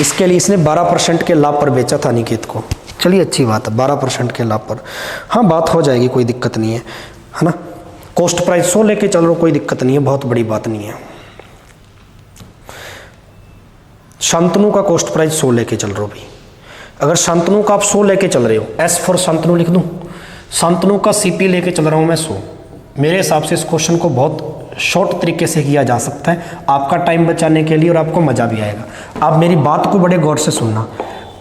इसके लिए इसने 12% के लाभ पर बेचा था अनिकेत को। चलिए अच्छी बात है, 12% के लाभ पर, हाँ बात हो जाएगी, कोई दिक्कत नहीं है ना। कॉस्ट प्राइस 100 लेके चल रहे हो, कोई दिक्कत नहीं है, बहुत बड़ी बात नहीं है। शांतनु का कॉस्ट प्राइस 100 लेके चल रहे हो भाई। अगर शांतनु का आप 100 लेके चल रहे हो, एस फॉर शांतनु लिख दूं, शांतनु का सीपी लेके चल रहा हूं मैं 100। मेरे हिसाब से इस क्वेश्चन को बहुत शॉर्ट तरीके से किया जा सकता है, आपका टाइम बचाने के लिए, और आपको मजा भी आएगा। आप मेरी बात को बड़े गौर से सुनना,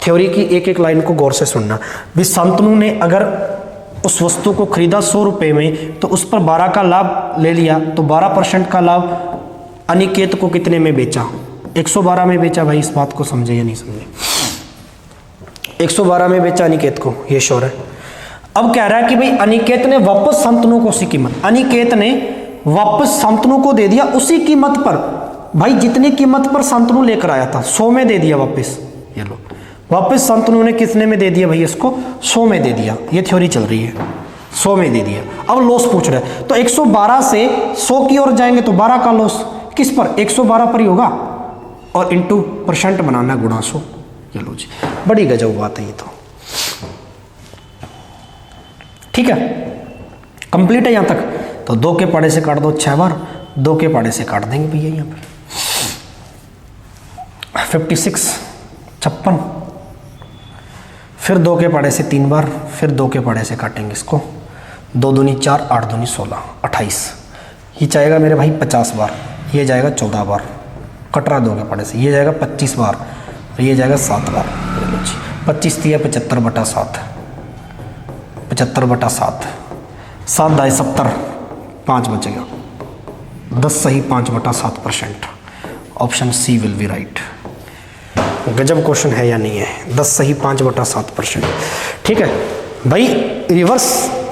थ्योरी की एक एक लाइन को गौर से सुनना। भी शांतनु ने अगर उस वस्तु को खरीदा 100 रुपये में, तो उस पर 12 का लाभ ले लिया, तो 12% का लाभ अनिकेत को कितने में बेचा? 112 में बेचा भाई। इस बात को समझे या नहीं समझे? 112 में बेचा अनिकेत को, ये श्योर है। अब कह रहा है कि भाई अनिकेत ने वापस शांतनु को उसी कीमत, अनिकेत ने वापस शांतनु को दे दिया उसी कीमत पर। भाई जितनी कीमत पर शांतनु लेकर आया था 100 में दे दिया वापस। ये लो, वापस शांतनु ने कितने में दे दिया भाई? इसको 100 में दे दिया। ये थ्योरी चल रही है, 100 में दे दिया। अब लॉस पूछ रहा है, तो 112 से 100 की ओर जाएंगे तो 12 का लॉस किस पर? 112 पर ही होगा, और इंटू % बनाना, गुणा 100। चलो जी, बड़ी गजब बात है ये तो। ठीक है, कंप्लीट है यहां तक। तो 2 के पाड़े से काट दो 6 बार, 2 के पाड़े से काट देंगे भैया यहाँ पे 56, 56, फिर 2 के पाड़े से 3 बार, फिर 2 के पाड़े से काटेंगे इसको। 2 दूनी 4, 8 दूनी 16, 28। ये जाएगा मेरे भाई 50 बार, ये जाएगा 14 बार, कट रहा 2 के पाड़े से। ये जाएगा 25 बार, और ये जाएगा 7 बार। 25 दिया 75/7, 75/7, 7 दाई 70, 5 बच गया। 10 सही 5/7%। Option C will be right. गजब क्वेश्चन है या नहीं है? 10 सही 5/7%। ठीक है भाई,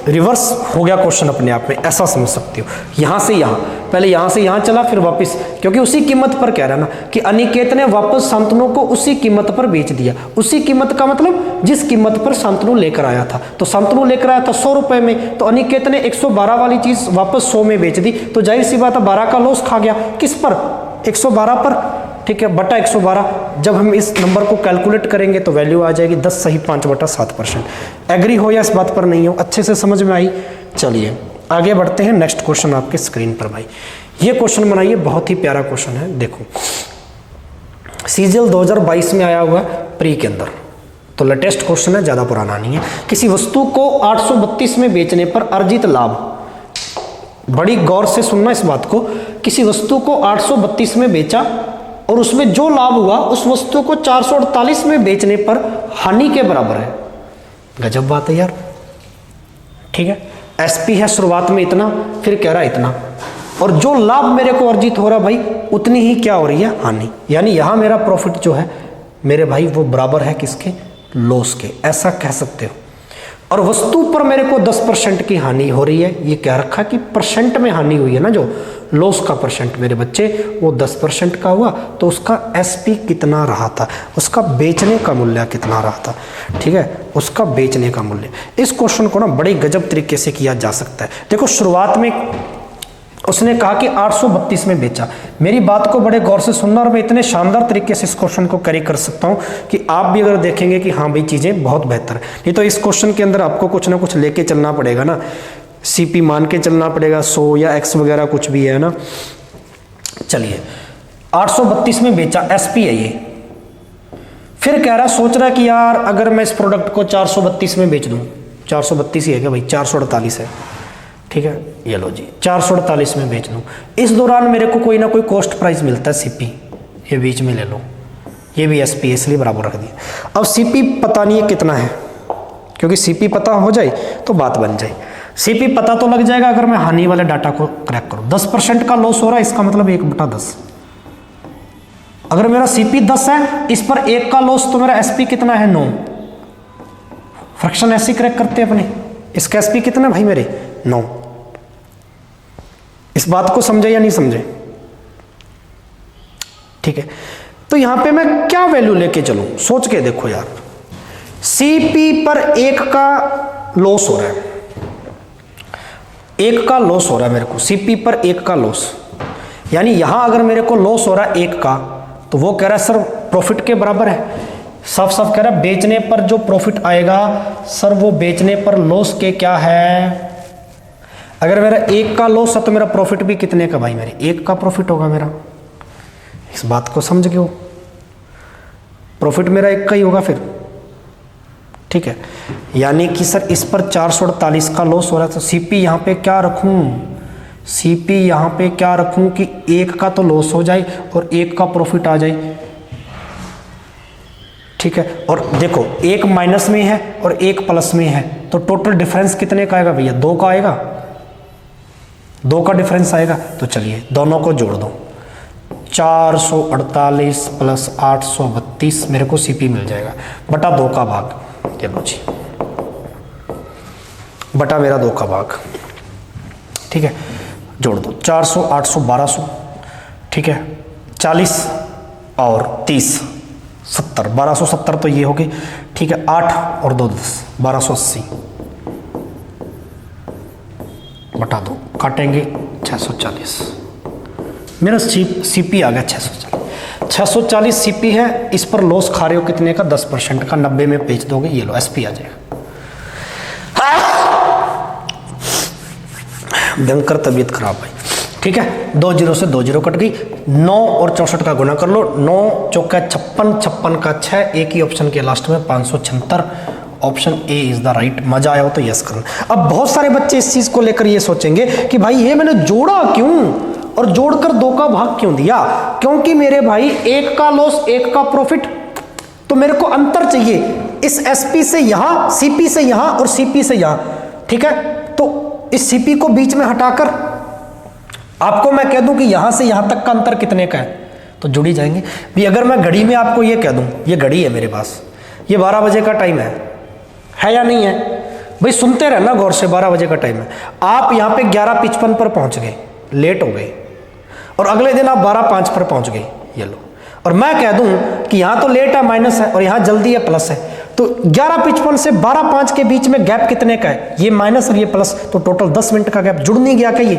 रिवर्स हो गया क्वेश्चन अपने आप में, ऐसा समझ सकते हो। यहाँ से यहाँ, पहले यहाँ से यहाँ चला, फिर वापस, क्योंकि उसी कीमत पर कह रहा ना कि अनिकेत ने वापस शांतनु को उसी कीमत पर बेच दिया। उसी कीमत का मतलब जिस कीमत पर शांतनु लेकर आया था। तो शांतनु लेकर आया था 100 रुपये में, तो अनिकेत ने 112 वाली चीज वापस 100 में बेच दी, तो जाहिर सी बात है 12 का लॉस खा गया। किस पर? 112 पर। ठीक है, बटा 112। जब हम इस नंबर को कैलकुलेट करेंगे तो वैल्यू आ जाएगी 10 सही 5/7%। एग्री हो या इस बात पर नहीं हो? अच्छे से समझ में आई? चलिए आगे बढ़ते हैं। नेक्स्ट क्वेश्चन आपके स्क्रीन पर भाई, ये क्वेश्चन बनाइए, बहुत ही प्यारा क्वेश्चन है। देखो, सीजीएल 2022 में आया हुआ प्री के अंदर, तो लेटेस्ट क्वेश्चन है, ज़्यादा पुराना नहीं है। किसी वस्तु को 832 में बेचने पर अर्जित लाभ, बड़ी गौर से सुनना इस बात को, किसी वस्तु को 832 में बेचा और उसमें जो लाभ हुआ उस वस्तु को 448 में बेचने पर हानि के बराबर है। गजब बात है यार। ठीक है, एसपी है शुरुआत में इतना, फिर कह रहा है इतना, और जो लाभ मेरे को अर्जित हो रहा भाई उतनी ही क्या हो रही है? हानि। यानी यहां मेरा प्रॉफिट जो है मेरे भाई वो बराबर है किसके? लॉस के, ऐसा कह सकते हो। और वस्तु पर मेरे को 10% की हानि हो रही है। ये क्या रखा कि परसेंट में हानि हुई है ना, जो लॉस का परसेंट मेरे बच्चे वो 10% का हुआ, तो उसका एसपी कितना रहा था, उसका बेचने का मूल्य कितना रहा था। ठीक है, उसका बेचने का मूल्य। इस क्वेश्चन को ना बड़े गजब तरीके से किया जा सकता है। देखो, शुरुआत में उसने कहा कि 832 में बेचा। मेरी बात को बड़े गौर से सुनना, और मैं इतने शानदार तरीके से इस क्वेश्चन को कैरी कर सकता हूं कि आप भी अगर देखेंगे कि हाँ भाई चीज़ें बहुत बेहतर है। नहीं तो इस क्वेश्चन के अंदर आपको कुछ ना कुछ लेके चलना पड़ेगा ना, सीपी मान के चलना पड़ेगा, 100 या एक्स वगैरह कुछ भी है ना। चलिए, 832 में बेचा, एसपी है ये। फिर कह रहा, सोच रहा कि यार अगर मैं इस प्रोडक्ट को 432 में बेच दूं, 432 ही है क्या भाई? 448 है। ठीक है, ये लो जी, 448 में बेच दूं। इस दौरान मेरे को कोई ना कोई कॉस्ट प्राइस मिलता है, सीपी, ये बीच में ले लो, ये भी एसपी, इसलिए बराबर रख दिया। अब सीपी पता नहीं है कितना है, क्योंकि सीपी पता हो जाए तो बात बन जाए। सीपी पता तो लग जाएगा अगर मैं हानि वाले डाटा को क्रैक करूं। 10% का लॉस हो रहा है, इसका मतलब 1/10। अगर मेरा सीपी 10 है, इस पर 1 का लॉस, तो मेरा एसपी कितना है? 9। फ्रैक्शन ऐसे क्रैक करते हैं अपने। इसका एसपी कितना भाई मेरे? 9। इस बात को समझे या नहीं समझे? ठीक है, तो यहां पे मैं क्या वैल्यू लेके चलूं? सोच के देखो यार, सीपी पर 1 का लॉस हो रहा है, 1 का लॉस हो रहा है मेरे को, सीपी पर 1 का लॉस। यानी यहां अगर मेरे को लॉस हो रहा है 1 का, तो वो कह रहा है सर प्रॉफिट के बराबर है। साफ साफ कह रहा है बेचने पर जो प्रॉफिट आएगा सर वो बेचने पर लॉस के क्या है? अगर मेरा 1 का लॉस है तो मेरा प्रॉफिट भी कितने का भाई, मेरे 1 का प्रॉफिट होगा मेरा। इस बात को समझ गए हो, प्रॉफिट मेरा 1 का ही होगा फिर, ठीक है। यानी कि सर इस पर 448 का लॉस हो रहा है, तो सीपी यहाँ पे क्या रखूँ, सीपी यहाँ पे क्या रखूँ कि 1 का तो लॉस हो जाए और 1 का प्रॉफिट आ जाए, ठीक है। और देखो 1 माइनस में है और 1 प्लस में है, तो टोटल डिफरेंस कितने का आएगा भैया, 2 का आएगा, 2 का डिफरेंस आएगा। तो चलिए दोनों को जोड़ दो, 448 प्लस 832 मेरे को सीपी मिल जाएगा, बटा 2 का भाग, चलो जी, बटा मेरा 2 का भाग, ठीक है। जोड़ दो 400 800 1200, ठीक है, 40 और 30 70, 1270 तो ये हो गई, ठीक है। 8 और 2 10, 1280 बटा 2, काटेंगे 640, मेरा सीपी आ गया 640 सीपी है। इस पर लॉस खा रहे हो कितने का, 10% का, 90 में बेच दोगे, ये लो एसपी आ जाएगा। भयंकर तबीयत खराब भाई, ठीक है। 2 0 से 2 0 कट गई, 9 और 64 का गुना कर लो, 9 चौका 56, 56 का 6, एक ही ऑप्शन के लास्ट में 576, option A is the right. मजा आया हो तो यस करना। अब बहुत सारे बच्चे इस चीज को लेकर ये सोचेंगे कि भाई ये मैंने जोड़ा क्यों और जोड़कर 2 का भाग क्यों दिया, क्योंकि मेरे भाई 1 का लॉस 1 का प्रॉफिट, तो मेरे को अंतर चाहिए इस एसपी से यहां, सीपी से यहां और सीपी से यहां, ठीक है। तो इस सीपी को बीच में हटाकर आपको मैं कह दूं कि यहां से यहां तक का अंतर कितने का है, तो जुड़ ही जाएंगे भी। अगर मैं घड़ी में आपको ये कह दूं, ये घड़ी है मेरे पास, ये 12 बजे का टाइम है या नहीं है भाई, सुनते रहना गौर से, 12 बजे का टाइम है। आप यहां पे 11:55 पर पहुंच गए, लेट हो गए, और अगले दिन आप 12:05 पर पहुंच गए, ये लो। और मैं कह दूं कि यहां तो लेट है माइनस है और यहां जल्दी है प्लस है, तो 11:55 से 12:05 के बीच में गैप कितने का है, ये माइनस और ये प्लस, तो टोटल 10 मिनट का गैप। जुड़ नहीं गया क्या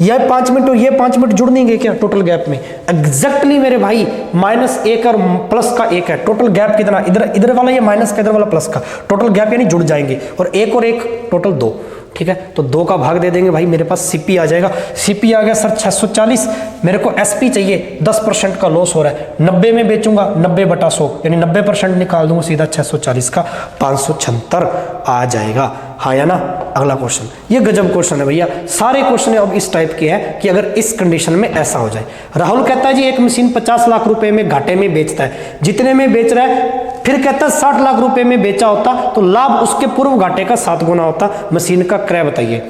ये 5 मिनट और ये 5 मिनट जुड़ नहीं गए क्या टोटल गैप में? एग्जैक्टली मेरे भाई -1 और प्लस का 1 है, टोटल गैप कितना, इधर वाला ये माइनस का, इधर वाला प्लस का, टोटल गैप यानी जुड़ जाएंगे, और 1 और 1 टोटल 2, ठीक है। तो 2 का भाग दे देंगे भाई, मेरे पास सीपी आ जाएगा। सीपी आ गया सर 640, मेरे को एसपी चाहिए, 10% का लॉस हो रहा है, 90 में बेचूंगा, 90/100 यानी 90% निकाल दूंगा, सीधा 640 का 576 आ जाएगा, हाँ या ना। अगला क्वेश्चन, ये गजब क्वेश्चन है भैया, सारे क्वेश्चन अब इस टाइप के हैं कि अगर इस कंडीशन में ऐसा हो जाए। राहुल कहता है जी एक मशीन 50 लाख रुपए में घाटे में बेचता है, जितने में बेच रहा है, फिर कहता है 60 लाख रुपए में बेचा होता तो लाभ उसके पूर्व घाटे का 7 गुना होता। मशीन का क्रय बताइए,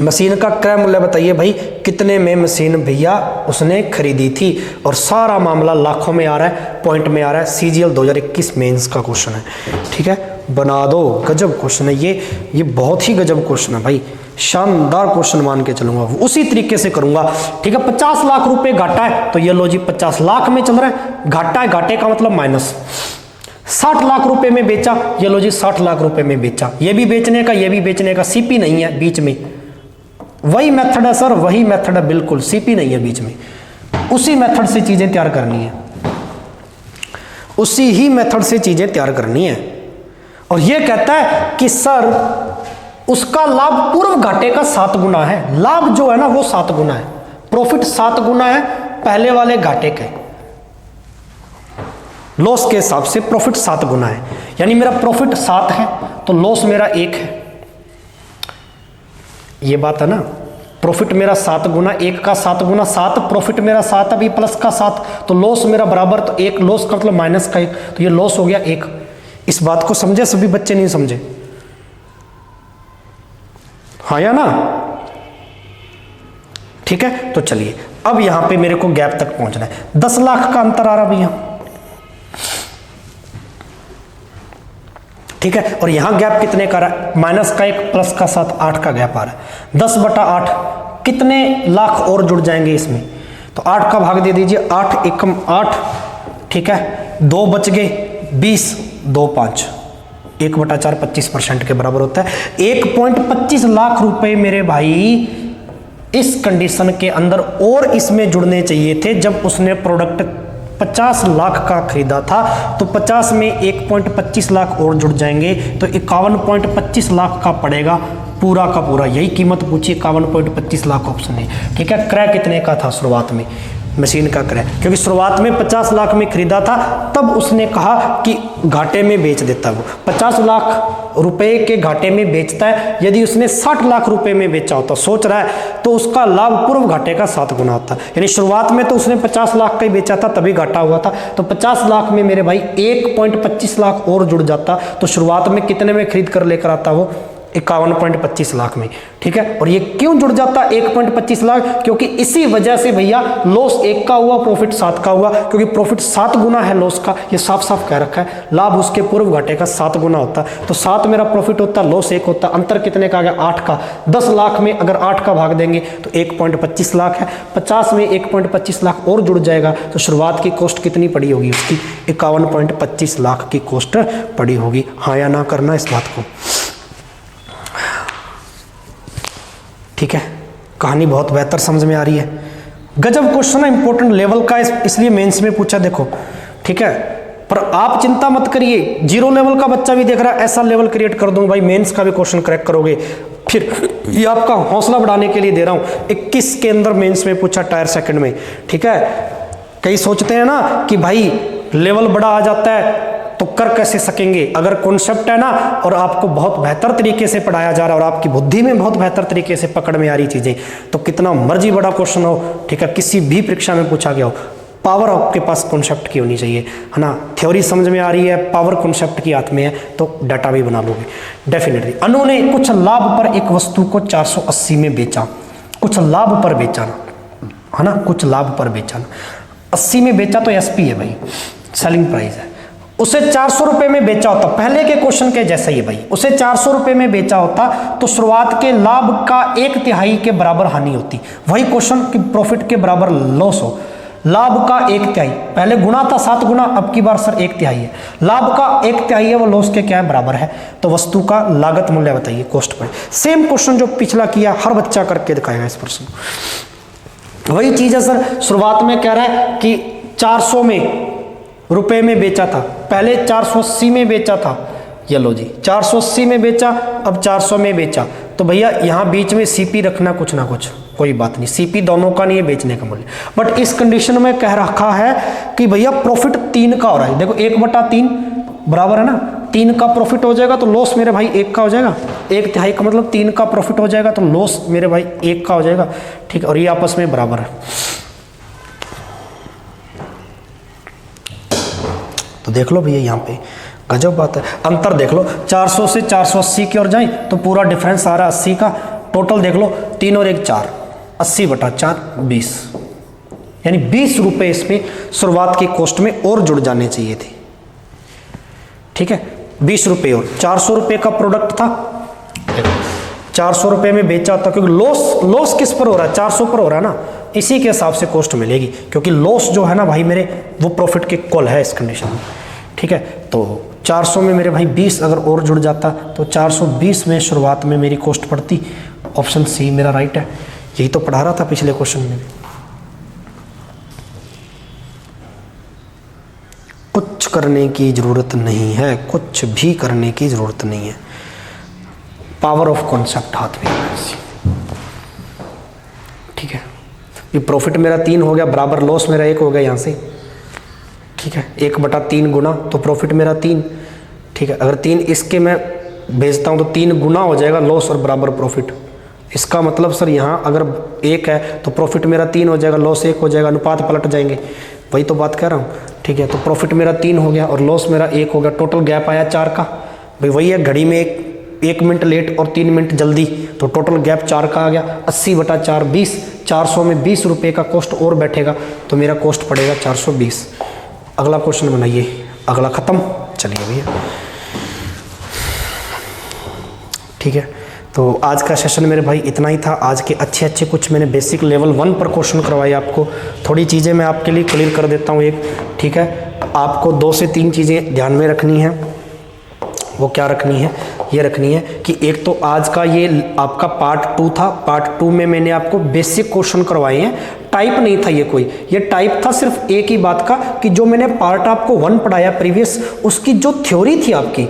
मशीन का क्रय मूल्य बताइए भाई, कितने में मशीन भैया उसने खरीदी थी, और सारा मामला लाखों में आ रहा है, पॉइंट में आ रहा है। सीजीएल 2021 मेंस का क्वेश्चन है, ठीक है, बना दो। गजब क्वेश्चन है ये बहुत ही गजब क्वेश्चन है भाई, शानदार क्वेश्चन मान के चलूंगा, उसी तरीके से करूंगा, ठीक है। 50 लाख रुपए घाटा है, तो ये लो जी 50 लाख में चल रहा है, घाटा है, घाटे का मतलब माइनस। 60 लाख रुपए में बेचा, ये लो जी 60 लाख रुपए में बेचा, ये भी बेचने का, ये भी बेचने का, सीपी नहीं है बीच में, वही मेथड है सर, वही मेथड है, बिल्कुल सीपी नहीं है बीच में, उसी मेथड से चीजें तैयार करनी है, उसी ही मेथड से चीजें तैयार करनी है। और ये कहता है कि सर उसका लाभ पूर्व घाटे का 7 गुना है, लाभ जो है ना वो 7 गुना है, प्रॉफिट 7 गुना है पहले वाले घाटे के, लॉस के हिसाब से प्रॉफिट 7 गुना है, यानी मेरा प्रॉफिट 7 है तो लॉस मेरा 1 है, ये बात है ना। प्रॉफिट मेरा 7 गुना, 1 का 7 गुना 7, प्रॉफिट मेरा 7 अभी प्लस का 7, तो लॉस मेरा बराबर, तो 1 लॉस का मतलब माइनस का 1, तो ये लॉस हो गया 1। इस बात को समझे सभी बच्चे, नहीं समझे, हाँ या ना, ठीक है। तो चलिए अब यहां पे मेरे को गैप तक पहुंचना है, 10 लाख का अंतर आ रहा भैया, ठीक है। और यहां गैप कितने का रहा है, माइनस का 1 प्लस का 7, 8 का गैप आ रहा है। 10/8 कितने लाख और जुड़ जाएंगे इसमें, तो 8 का भाग दे दीजिए, 8 एकम 8, ठीक है, 2 बच गए, 20 2 5, 1/4 25% के बराबर होता है। 1.25 लाख रुपए मेरे भाई इस कंडीशन के अंदर और इसमें जुड़ने चाहिए थे, जब उसने प्रोडक्ट 50 लाख का खरीदा था, तो 50 में 1.25 लाख और जुड़ जाएंगे, तो 51.25 लाख का पड़ेगा पूरा का पूरा यही कीमत पूछी, 51.25 लाख ऑप्शन है। ठीक है, क्रय कितने का था शुरुआत में, मशीन का क्रय, क्योंकि शुरुआत में 50 लाख में खरीदा था, तब उसने कहा कि घाटे में बेच देता है। वो 50 लाख रुपए के घाटे में बेचता है। यदि उसने 60 लाख रुपए में बेचा होता, सोच रहा है, तो उसका लाभ पूर्व घाटे का 7 गुना होता। यानी शुरुआत में तो उसने 50 लाख का ही बेचा था, तभी घाटा हुआ था। तो 50 लाख में मेरे भाई 1.25 लाख और जुड़ जाता, तो शुरुआत में कितने में खरीद कर लेकर आता वो, 51.25 लाख में। ठीक है, और ये क्यों जुड़ जाता 1.25 लाख, क्योंकि इसी वजह से भैया लॉस 1 का हुआ, प्रॉफिट 7 का हुआ, क्योंकि प्रॉफिट 7 गुना है लॉस का, ये साफ साफ कह रखा है। लाभ उसके पूर्व घाटे का 7 गुना होता, तो 7 मेरा प्रॉफिट होता, लॉस 1 होता। अंतर कितने का आ गया, 8 का। 10 लाख में अगर 8 का भाग देंगे तो 1.25 लाख है। 50 में 1.25 लाख और जुड़ जाएगा, तो शुरुआत की कॉस्ट कितनी पड़ी होगी उसकी, 51.25 लाख की कॉस्ट पड़ी होगी। हाँ या ना करना इस बात को। ठीक है, कहानी बहुत बेहतर समझ में आ रही है। गजब क्वेश्चन है, इंपॉर्टेंट लेवल का, इसलिए मेंस में पूछा देखो। ठीक है, पर आप चिंता मत करिए, 0 लेवल का बच्चा भी देख रहा है, ऐसा लेवल क्रिएट कर दूंगा भाई, मेंस का भी क्वेश्चन क्रैक करोगे। फिर ये आपका हौसला बढ़ाने के लिए दे रहा हूं। 21 के अंदर मेंस में पूछा, टायर सेकंड में। ठीक है, कई सोचते हैं ना कि भाई लेवल बड़ा आ जाता है तो कर कैसे सकेंगे। अगर कॉन्सेप्ट है ना, और आपको बहुत बेहतर तरीके से पढ़ाया जा रहा है, और आपकी बुद्धि में बहुत बेहतर तरीके से पकड़ में आ रही चीजें, तो कितना मर्जी बड़ा क्वेश्चन हो, ठीक है, किसी भी परीक्षा में पूछा गया हो, पावर आपके पास कॉन्सेप्ट की होनी चाहिए, है ना। थ्योरी समझ में आ रही है, पावर कॉन्सेप्ट की हाथ में है, तो डाटा भी बना लोगे डेफिनेटली। अनु ने कुछ लाभ पर एक वस्तु को 480 में बेचा, कुछ लाभ पर बेचा ना, है ना, कुछ लाभ पर बेचा ना। 80 में बेचा तो एसपी है भाई, सेलिंग प्राइस है। उसे 400 रुपए में बेचा होता, पहले के क्वेश्चन के जैसा ही है भाई, उसे 400 रुपए में बेचा होता तो शुरुआत के लाभ का 1/3 के बराबर हानि होती। वही क्वेश्चन कि प्रॉफिट के बराबर लॉस हो, लाभ का 1/3, पहले गुना था 7 गुना, अब की बार सर 1/3 है। लाभ का 1/3 है, वो लॉस के क्या है, बराबर है। तो वस्तु का लागत मूल्य बताइए, कॉस्ट पर। सेम क्वेश्चन जो पिछला किया, हर बच्चा करके दिखाएगा इस प्रश्न। वही चीज है सर, शुरुआत में कह रहा है कि 400 में रुपए में बेचा था, पहले 480 में बेचा था, ये लो जी 480 में बेचा, अब 400 में बेचा। तो भैया यहाँ बीच में सीपी रखना कुछ ना कुछ, कोई बात नहीं, सीपी दोनों का नहीं है बेचने का मूल्य। बट इस कंडीशन में कह रखा है कि भैया प्रॉफिट 3 का हो रहा है। देखो 1/3 बराबर है ना, 3 का प्रॉफिट हो जाएगा तो लॉस मेरे भाई 1 का हो जाएगा। 1/3 का मतलब 3 का प्रॉफिट हो जाएगा तो लॉस मेरे भाई 1 का हो जाएगा। ठीक, और ये आपस में बराबर है। तो देख लो भैया यहाँ पे गजब बात है, अंतर देख लो, 400 से 480 की ओर जाए तो पूरा डिफरेंस आ रहा है 80 का। टोटल देख लो, 3 और 1 4, 80/4 20, यानी 20 रुपए इसमें शुरुआत की कॉस्ट में और जुड़ जाने चाहिए थे। ठीक है, 20 रुपए और 400 रुपए का प्रोडक्ट था, 400 रुपए में बेचा था, क्योंकि लॉस किस पर हो रहा है, 400 पर हो रहा है ना, इसी के हिसाब से कॉस्ट मिलेगी, क्योंकि लॉस जो है ना भाई मेरे, वो प्रॉफिट के इक्वल है इस कंडीशन में। ठीक है, तो 400 में मेरे भाई 20 अगर और जुड़ जाता तो 420 में शुरुआत में मेरी कॉस्ट पड़ती। ऑप्शन सी मेरा राइट है, यही तो पढ़ा रहा था पिछले क्वेश्चन में। कुछ करने की जरूरत नहीं है, कुछ भी करने की जरूरत नहीं है, पावर ऑफ कॉन्सेप्ट हाथ में। ठीक है, ये प्रॉफिट मेरा 3 हो गया, बराबर लॉस मेरा 1 हो गया यहाँ से। ठीक है, 1/3 गुना तो प्रॉफिट मेरा 3। ठीक है, अगर 3 इसके मैं भेजता हूँ तो 3 गुना हो जाएगा लॉस और बराबर प्रॉफिट। इसका मतलब सर यहाँ अगर 1 है तो प्रॉफिट मेरा 3 हो जाएगा, लॉस 1 हो जाएगा, अनुपात पलट जाएंगे, वही तो बात कह रहा हूँ। ठीक है, तो प्रॉफिट मेरा 3 हो गया और लॉस मेरा 1 हो गया, टोटल गैप आया 4 का। भाई वही है, घड़ी में 1 मिनट लेट और 3 मिनट जल्दी, तो टोटल गैप 4 का आ गया। 80/4 20, 400 में 20 रुपए का कॉस्ट और बैठेगा तो मेरा कॉस्ट पड़ेगा 420। अगला क्वेश्चन बनाइए, अगला खत्म। चलिए भैया, ठीक है, तो आज का सेशन मेरे भाई इतना ही था। आज के अच्छे कुछ मैंने बेसिक लेवल 1 पर क्वेश्चन करवाए आपको। थोड़ी चीज़ें मैं आपके लिए क्लियर कर देता हूँ एक। ठीक है, आपको 2 से 3 चीज़ें ध्यान में रखनी है। वो क्या रखनी है, ये रखनी है कि एक तो आज का ये आपका पार्ट 2 था। पार्ट 2 में मैंने आपको बेसिक क्वेश्चन करवाए हैं, टाइप नहीं था ये कोई, ये टाइप था सिर्फ एक ही बात का कि जो मैंने पार्ट आपको 1 पढ़ाया प्रीवियस, उसकी जो थ्योरी थी आपकी,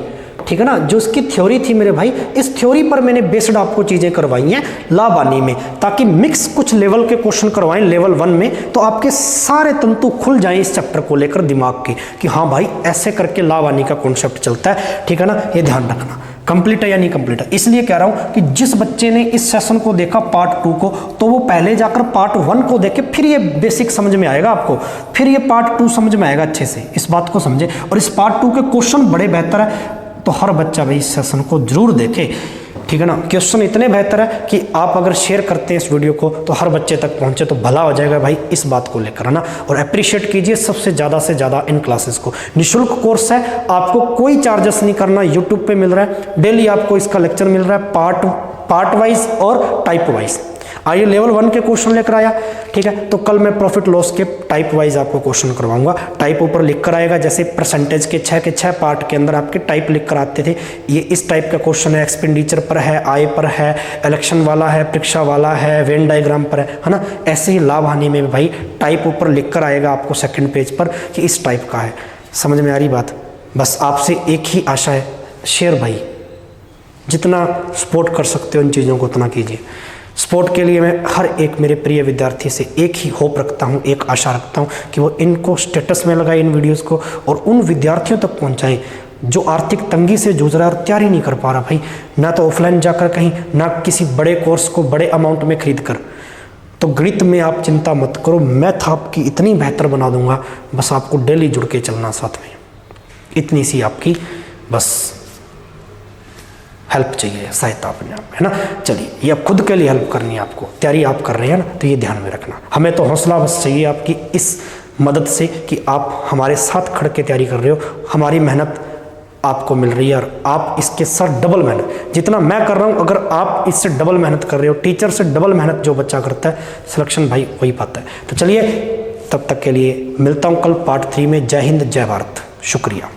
ठीक है ना। जो इसकी थ्योरी थी मेरे भाई, इस थ्योरी पर मैंने बेस्ड आपको चीज़ें करवाई हैं लाभ हानि में, ताकि मिक्स कुछ लेवल के क्वेश्चन करवाएं लेवल 1 में, तो आपके सारे तंतु खुल जाएं इस चैप्टर को लेकर दिमाग के, कि हाँ भाई ऐसे करके लाभ हानि का कॉन्सेप्ट चलता है, ठीक है ना। ये ध्यान रखना कंप्लीट है या नहीं कंप्लीट है। इसलिए कह रहा हूं कि जिस बच्चे ने इस सेशन को देखा पार्ट 2 को, तो वो पहले जाकर पार्ट 1 को देखे, फिर ये बेसिक समझ में आएगा आपको, फिर ये पार्ट 2 समझ में आएगा अच्छे से। इस बात को समझे। और इस पार्ट 2 के क्वेश्चन बड़े बेहतर है, तो हर बच्चा भाई इस सेशन को जरूर देखे, ठीक है ना। क्वेश्चन इतने बेहतर है कि आप अगर शेयर करते हैं इस वीडियो को तो हर बच्चे तक पहुंचे तो भला हो जाएगा भाई, इस बात को लेकर, है ना। और अप्रिशिएट कीजिए सबसे ज़्यादा इन क्लासेस को। निःशुल्क कोर्स है, आपको कोई चार्जेस नहीं करना, यूट्यूब पे मिल रहा है, डेली आपको इसका लेक्चर मिल रहा है, पार्ट वाइज और टाइप वाइज। आइए लेवल 1 के क्वेश्चन लेकर आया, ठीक है। तो कल मैं प्रॉफिट लॉस के टाइप वाइज आपको क्वेश्चन करवाऊंगा। टाइप ऊपर लिख कर आएगा, जैसे परसेंटेज के 6 पार्ट के अंदर आपके टाइप लिख कर आते थे, ये इस टाइप का क्वेश्चन है। एक्सपेंडिचर पर है, आय पर है, इलेक्शन वाला है, परीक्षा वाला है, वेन डायग्राम पर है ना। ऐसे ही लाभ हानि में भाई टाइप ऊपर लिख कर आएगा आपको सेकंड पेज पर कि इस टाइप का है। समझ में आ रही बात। बस आपसे एक ही आशा है, शेयर भाई, जितना सपोर्ट कर सकते हो इन चीज़ों को उतना कीजिए। सपोर्ट के लिए मैं हर एक मेरे प्रिय विद्यार्थी से एक ही होप रखता हूँ, एक आशा रखता हूँ कि वो इनको स्टेटस में लगाए इन वीडियोस को, और उन विद्यार्थियों तक पहुँचाएं जो आर्थिक तंगी से जूझ रहा है और तैयारी नहीं कर पा रहा भाई, ना तो ऑफलाइन जाकर कहीं, ना किसी बड़े कोर्स को बड़े अमाउंट में खरीद कर। तो गणित में आप चिंता मत करो, मैथ आपकी इतनी बेहतर बना दूंगा, बस आपको डेली जुड़ के चलना साथ में। इतनी सी आपकी बस हेल्प चाहिए, सहायता अपने आप, है ना। चलिए, ये अब खुद के लिए हेल्प करनी है आपको, तैयारी आप कर रहे हैं ना, तो ये ध्यान में रखना। हमें तो हौसला बस चाहिए आपकी इस मदद से कि आप हमारे साथ खड़ के तैयारी कर रहे हो, हमारी मेहनत आपको मिल रही है, और आप इसके साथ डबल मेहनत, जितना मैं कर रहा हूँ अगर आप इससे डबल मेहनत कर रहे हो, टीचर से डबल मेहनत जो बच्चा करता है, सिलेक्शन भाई वही पाता है। तो चलिए, तब तक के लिए मिलता हूँ कल पार्ट 3 में। जय हिंद, जय भारत, शुक्रिया।